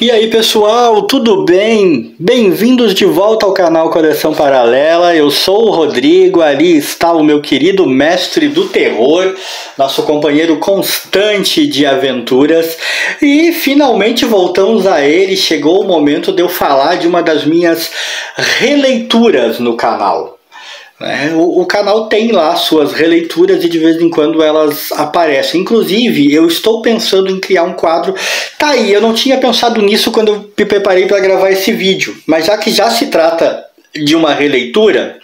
E aí pessoal, tudo bem? Bem-vindos de volta ao canal Coleção Paralela. Eu sou o Rodrigo, ali está o meu querido mestre do terror, nosso companheiro constante de aventuras. E finalmente voltamos a ele, chegou o momento de eu falar de uma das minhas releituras no canal. O canal tem lá suas releituras e de vez em quando elas aparecem. Inclusive, eu estou pensando em criar um quadro. Tá aí, eu não tinha pensado nisso quando eu me preparei para gravar esse vídeo. Mas já que já se trata de uma releitura,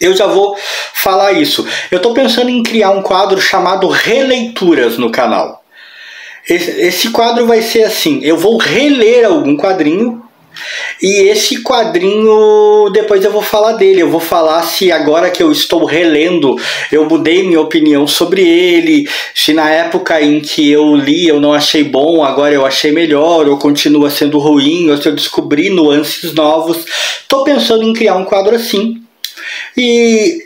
eu já vou falar isso. Eu estou pensando em criar um quadro chamado Releituras no canal. Esse quadro vai ser assim, eu vou reler algum quadrinho. E esse quadrinho, depois eu vou falar dele, eu vou falar se agora que eu estou relendo, eu mudei minha opinião sobre ele, se na época em que eu li eu não achei bom, agora eu achei melhor, ou continua sendo ruim, ou se eu descobri nuances novos. Estou pensando em criar um quadro assim. E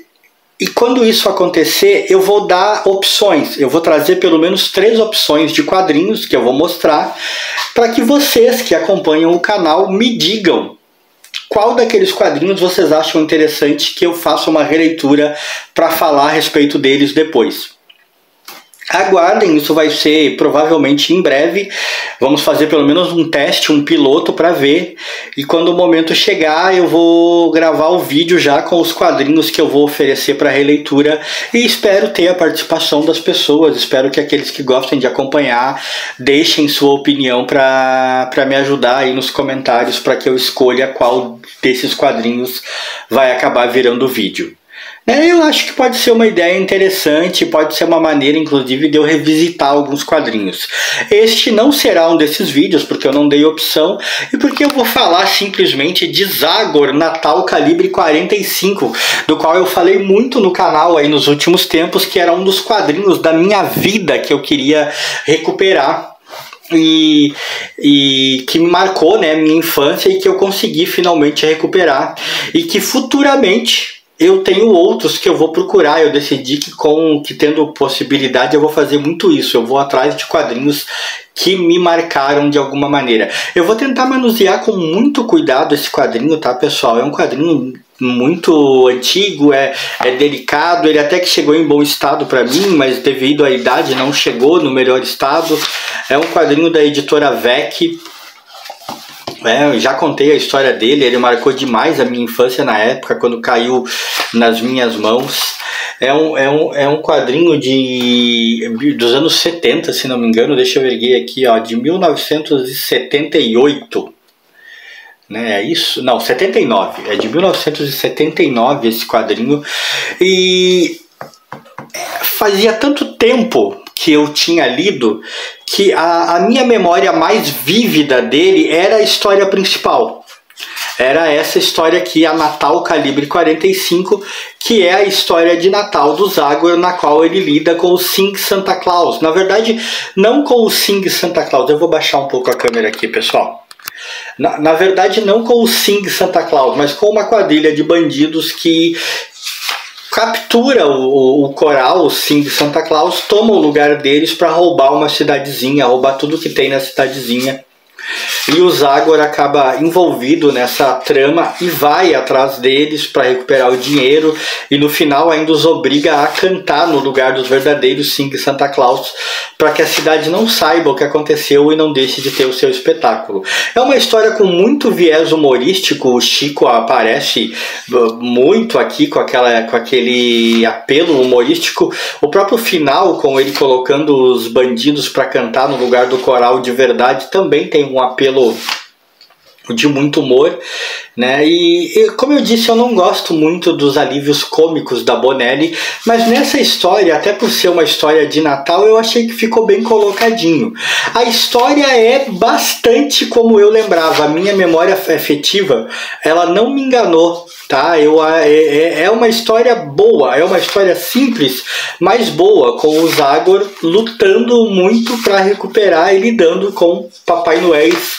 quando isso acontecer, eu vou dar opções. Eu vou trazer pelo menos 3 opções de quadrinhos que eu vou mostrar para que vocês que acompanham o canal me digam qual daqueles quadrinhos vocês acham interessante que eu faça uma releitura para falar a respeito deles depois. Aguardem, isso vai ser provavelmente em breve. Vamos fazer pelo menos um teste, um piloto para ver. E quando o momento chegar, eu vou gravar o vídeo já com os quadrinhos que eu vou oferecer para releitura. E espero ter a participação das pessoas. Espero que aqueles que gostem de acompanhar deixem sua opinião para me ajudar aí nos comentários para que eu escolha qual desses quadrinhos vai acabar virando vídeo. Eu acho que pode ser uma ideia interessante, pode ser uma maneira, inclusive, de eu revisitar alguns quadrinhos. Este não será um desses vídeos, porque eu não dei opção, e porque eu vou falar simplesmente de Zagor Natal Calibre 45, do qual eu falei muito no canal aí nos últimos tempos, que era um dos quadrinhos da minha vida que eu queria recuperar. E que me marcou, né, minha infância e que eu consegui finalmente recuperar. E que futuramente eu tenho outros que eu vou procurar. Eu decidi que tendo possibilidade eu vou fazer muito isso. Eu vou atrás de quadrinhos que me marcaram de alguma maneira. Eu vou tentar manusear com muito cuidado esse quadrinho, tá, pessoal? É um quadrinho muito antigo, é delicado, ele até que chegou em bom estado para mim, mas devido à idade não chegou no melhor estado. É um quadrinho da editora VEC. Eu já contei a história dele, ele marcou demais a minha infância na época, quando caiu nas minhas mãos. É um quadrinho dos anos 70, se não me engano, deixa eu erguer aqui, ó, de 1978. É isso? Não, 79. É de 1979 esse quadrinho. E fazia tanto tempo que eu tinha lido que a minha memória mais vívida dele era a história principal. Era essa história aqui, a Natal Calibre 45, que é a história de Natal do Zagor, na qual ele lida com o Sing Santa Claus. Na verdade, não com o Sing Santa Claus. Eu vou baixar um pouco a câmera aqui, pessoal. Na verdade, não com o Sing Santa Claus, mas com uma quadrilha de bandidos que captura o coral, o Sing Santa Claus, toma o lugar deles para roubar uma cidadezinha, roubar tudo que tem na cidadezinha. E o Zagor acaba envolvido nessa trama e vai atrás deles para recuperar o dinheiro, e no final ainda os obriga a cantar no lugar dos verdadeiros Sing Santa Claus, para que a cidade não saiba o que aconteceu e não deixe de ter o seu espetáculo. É uma história com muito viés humorístico. O Chico aparece muito aqui com aquele apelo humorístico. O próprio final, com ele colocando os bandidos para cantar no lugar do coral de verdade, também tem um apelo de muito humor, né? E como eu disse, eu não gosto muito dos alívios cômicos da Bonelli, mas nessa história, até por ser uma história de Natal, eu achei que ficou bem colocadinho. A história é bastante como eu lembrava, a minha memória afetiva, ela não me enganou, tá? É uma história boa, é uma história simples, mas boa, com o Zagor lutando muito para recuperar e lidando com Papai Noéis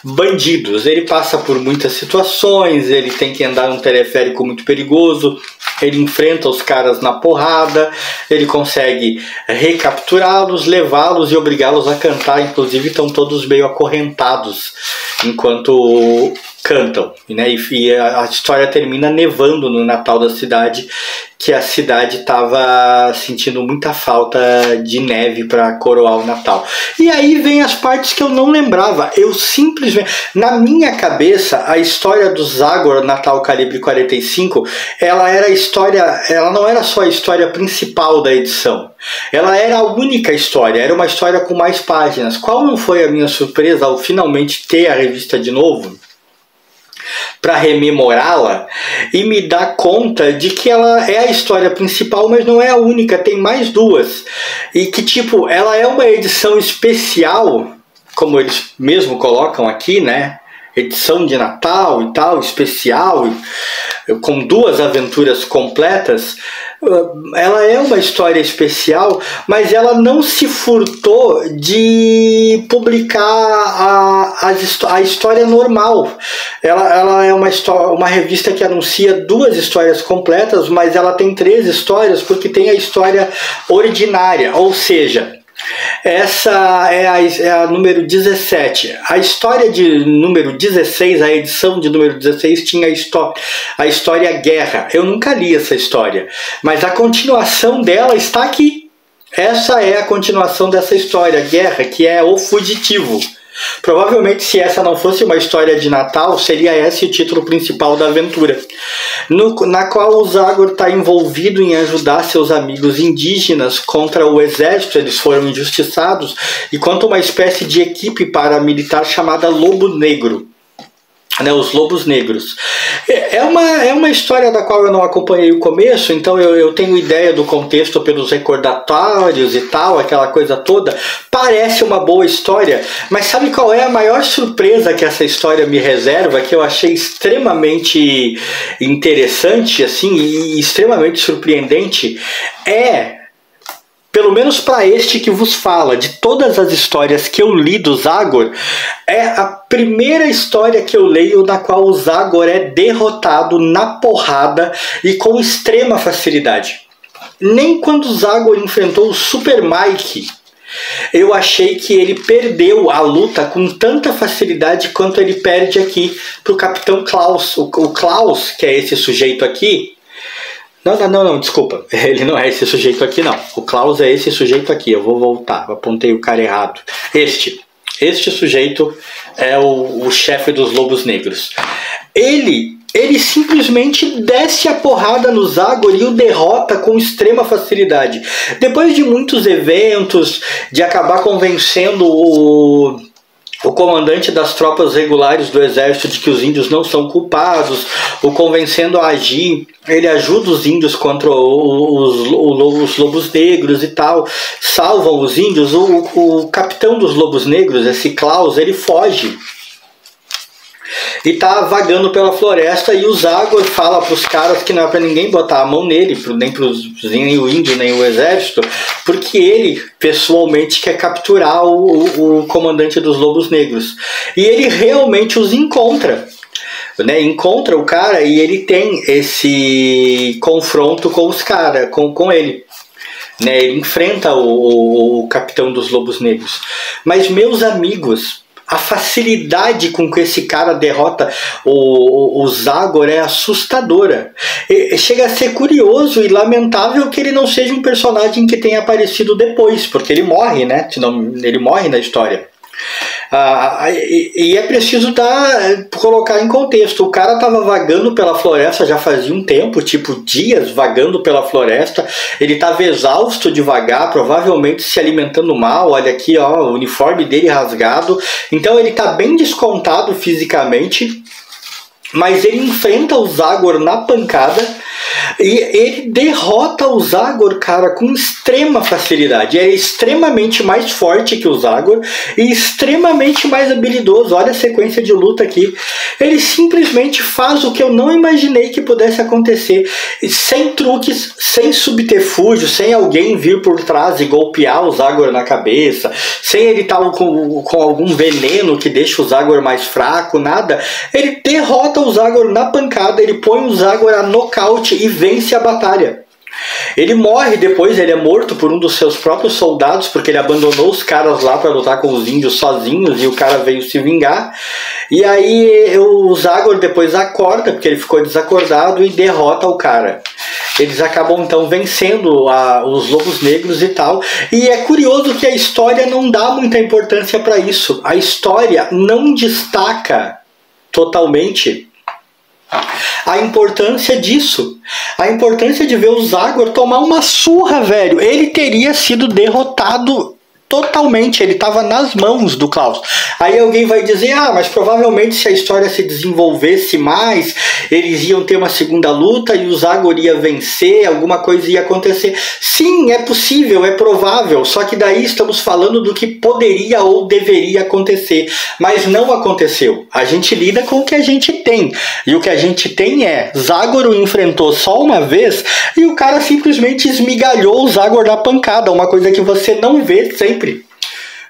bandidos. Ele passa por muitas situações, ele tem que andar num teleférico muito perigoso, ele enfrenta os caras na porrada, ele consegue recapturá-los, levá-los e obrigá-los a cantar. Inclusive estão todos meio acorrentados enquanto cantam, né? E a história termina nevando no Natal da cidade, que a cidade estava sentindo muita falta de neve para coroar o Natal. E aí vem as partes que eu não lembrava. Eu simplesmente, na minha cabeça, a história do Zagor Natal Calibre 45, ela não era só a história principal da edição. Ela era a única história, era uma história com mais páginas. Qual não foi a minha surpresa ao finalmente ter a revista de novo, para rememorá-la e me dar conta de que ela é a história principal, mas não é a única, tem mais duas. E que tipo, ela é uma edição especial, como eles mesmo colocam aqui, né? Edição de Natal e tal, especial, com 2 aventuras completas. Ela é uma história especial, mas ela não se furtou de publicar a história normal. Ela é uma revista que anuncia 2 histórias completas, mas ela tem 3 histórias porque tem a história ordinária, ou seja, essa é a número 17. A história de número 16, a edição de número 16, tinha a história Guerra. Eu nunca li essa história, mas a continuação dela está aqui. Essa é a continuação dessa história, Guerra, que é O Fugitivo. Provavelmente, se essa não fosse uma história de Natal, seria esse o título principal da aventura, na qual o Zagor está envolvido em ajudar seus amigos indígenas contra o exército. Eles foram injustiçados e contra uma espécie de equipe paramilitar chamada Lobo Negro. Né, os Lobos Negros. É uma história da qual eu não acompanhei o começo, então eu tenho ideia do contexto pelos recordatórios e tal, aquela coisa toda. Parece uma boa história, mas sabe qual é a maior surpresa que essa história me reserva, que eu achei extremamente interessante assim, e extremamente surpreendente? Pelo menos para este que vos fala, de todas as histórias que eu li do Zagor, é a primeira história que eu leio na qual o Zagor é derrotado na porrada e com extrema facilidade. Nem quando o Zagor enfrentou o Super Mike, eu achei que ele perdeu a luta com tanta facilidade quanto ele perde aqui para o Capitão Klaus. O Klaus, que é esse sujeito aqui, Não, desculpa. Ele não é esse sujeito aqui, não. O Klaus é esse sujeito aqui. Eu vou voltar. Apontei o cara errado. Este sujeito é o chefe dos Lobos Negros. Ele simplesmente desce a porrada no Zagor e o derrota com extrema facilidade. Depois de muitos eventos, de acabar convencendo o comandante das tropas regulares do exército de que os índios não são culpados, o convencendo a agir, ele ajuda os índios contra os lobos negros e tal, salvam os índios. O capitão dos Lobos Negros, esse Klaus, ele foge e tá vagando pela floresta, e o Zagor fala pros caras que não é pra ninguém botar a mão nele, nem o índio, nem o exército, porque ele pessoalmente quer capturar o comandante dos Lobos Negros. E ele realmente os encontra. Né, encontra o cara e ele tem esse confronto com os caras, com ele. Né, ele enfrenta o capitão dos Lobos Negros. Mas, meus amigos, a facilidade com que esse cara derrota o Zagor é assustadora. Chega a ser curioso e lamentável que ele não seja um personagem que tenha aparecido depois, porque ele morre, né? Ele morre na história. E é preciso colocar em contexto. O cara estava vagando pela floresta já fazia um tempo, tipo dias vagando pela floresta. Ele estava exausto de vagar, provavelmente se alimentando mal. Olha aqui, ó, o uniforme dele rasgado. Então ele está bem descontado fisicamente, mas ele enfrenta o Zagor na pancada E ele derrota o Zagor, cara, com extrema facilidade. É extremamente mais forte que o Zagor e extremamente mais habilidoso. Olha a sequência de luta aqui. Ele simplesmente faz o que eu não imaginei que pudesse acontecer. Sem truques, sem subterfúgio, sem alguém vir por trás e golpear o Zagor na cabeça, sem ele estar com algum veneno que deixa o Zagor mais fraco, nada. Ele derrota o Zagor na pancada, ele põe o Zagor a nocaute e vence a batalha. Ele morre depois, ele é morto por um dos seus próprios soldados, porque ele abandonou os caras lá para lutar com os índios sozinhos e o cara veio se vingar. E aí o Zagor depois acorda, porque ele ficou desacordado, e derrota o cara. Eles acabam então vencendo os lobos negros e tal. E é curioso que a história não dá muita importância para isso. A história não destaca totalmente a importância disso. A importância de ver o Zagor tomar uma surra, velho. Ele teria sido derrotado totalmente, ele estava nas mãos do Klaus. Aí alguém vai dizer, mas provavelmente se a história se desenvolvesse mais, eles iam ter uma segunda luta e o Zagor ia vencer, alguma coisa ia acontecer. Sim, é possível, é provável, só que daí estamos falando do que poderia ou deveria acontecer, mas não aconteceu. A gente lida com o que a gente tem, e o que a gente tem é, Zagor o enfrentou só uma vez e o cara simplesmente esmigalhou o Zagor na pancada, uma coisa que você não vê sempre.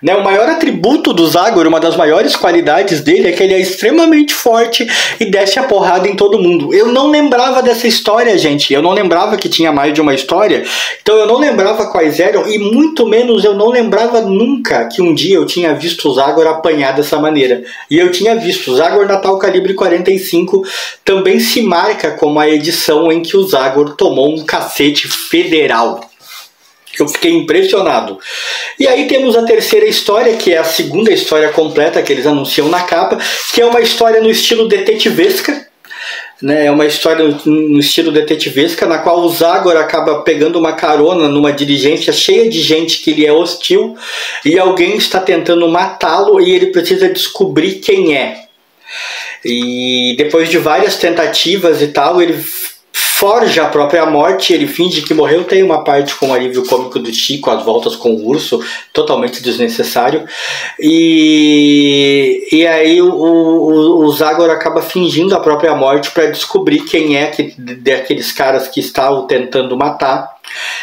O maior atributo do Zagor, uma das maiores qualidades dele, é que ele é extremamente forte e desce a porrada em todo mundo. Eu não lembrava dessa história, gente. Eu não lembrava que tinha mais de uma história. Então eu não lembrava quais eram e muito menos eu não lembrava nunca que um dia eu tinha visto o Zagor apanhar dessa maneira. E eu tinha visto. O Zagor Natal Calibre 45 também se marca como a edição em que o Zagor tomou um cacete federal. Eu fiquei impressionado. E aí temos a terceira história, que é a segunda história completa que eles anunciam na capa, que é uma história no estilo detetivesca. É uma história no estilo detetivesca, na qual o Zagor acaba pegando uma carona numa diligência cheia de gente que lhe é hostil, e alguém está tentando matá-lo e ele precisa descobrir quem é. E depois de várias tentativas e tal, ele forja a própria morte, ele finge que morreu. Tem uma parte com o alívio cômico do Chico, as voltas com o urso, totalmente desnecessário. E aí o Zagor acaba fingindo a própria morte para descobrir quem é daqueles caras que está o tentando matar.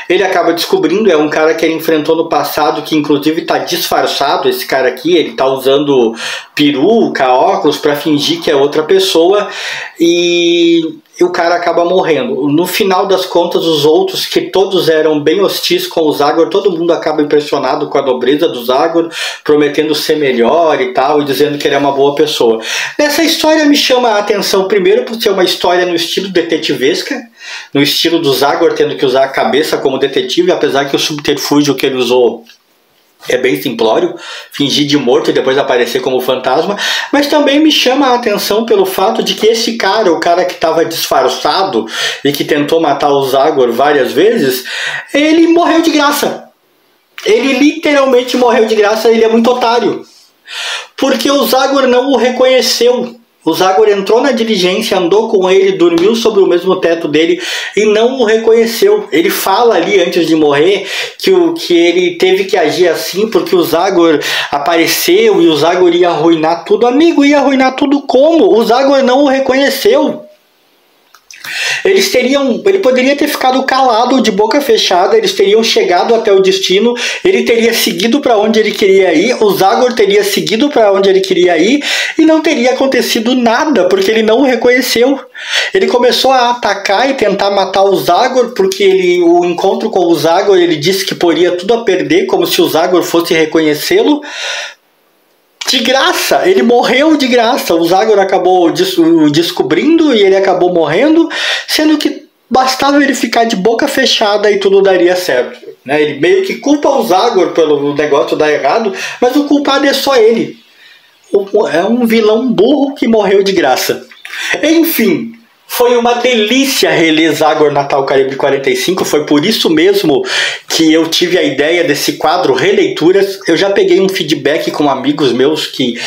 Ele acaba descobrindo, é um cara que ele enfrentou no passado, que inclusive está disfarçado, esse cara aqui, ele está usando peruca, óculos para fingir que é outra pessoa, e o cara acaba morrendo. No final das contas, os outros, que todos eram bem hostis com o Zagor, todo mundo acaba impressionado com a nobreza do Zagor, prometendo ser melhor e tal, e dizendo que ele é uma boa pessoa. Essa história me chama a atenção, primeiro por ser uma história no estilo detetivesca, no estilo do Zagor tendo que usar a cabeça como detetive, apesar que o subterfúgio que ele usou é bem simplório, fingir de morto e depois aparecer como fantasma. Mas também me chama a atenção pelo fato de que esse cara, o cara que estava disfarçado e que tentou matar o Zagor várias vezes, ele morreu de graça. Ele literalmente morreu de graça, ele é muito otário. Porque o Zagor não o reconheceu. O Zagor entrou na diligência, andou com ele, dormiu sobre o mesmo teto dele e não o reconheceu. Ele fala ali antes de morrer que ele teve que agir assim porque o Zagor apareceu e o Zagor ia arruinar tudo. Amigo, ia arruinar tudo como? O Zagor não o reconheceu. Ele poderia ter ficado calado, de boca fechada, eles teriam chegado até o destino, ele teria seguido para onde ele queria ir, o Zagor teria seguido para onde ele queria ir e não teria acontecido nada, porque ele não o reconheceu. Ele começou a atacar e tentar matar o Zagor, porque o encontro com o Zagor, ele disse que poria tudo a perder, como se o Zagor fosse reconhecê-lo. De graça, ele morreu de graça. O Zagor acabou descobrindo e ele acabou morrendo, sendo que bastava ele ficar de boca fechada e tudo daria certo. Ele meio que culpa o Zagor pelo negócio dar errado, mas o culpado é só ele. É um vilão burro que morreu de graça. Enfim, foi uma delícia reler Zagor Natal Calibre 45, foi por isso mesmo que eu tive a ideia desse quadro Releituras. Eu já peguei um feedback com amigos meus que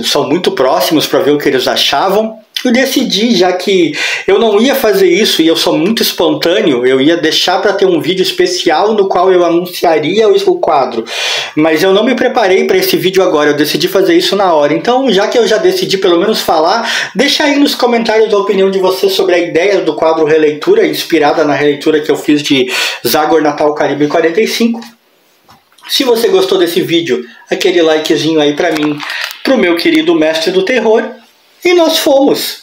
são muito próximos para ver o que eles achavam. eu decidi, já que eu não ia fazer isso e eu sou muito espontâneo, eu ia deixar para ter um vídeo especial no qual eu anunciaria o quadro. Mas eu não me preparei para esse vídeo agora, eu decidi fazer isso na hora. Então, já que eu já decidi pelo menos falar, deixa aí nos comentários a opinião de você sobre a ideia do quadro Releitura, inspirada na releitura que eu fiz de Zagor Natal Caribe 45. Se você gostou desse vídeo, aquele likezinho aí para mim, pro meu querido mestre do terror. E nós fomos!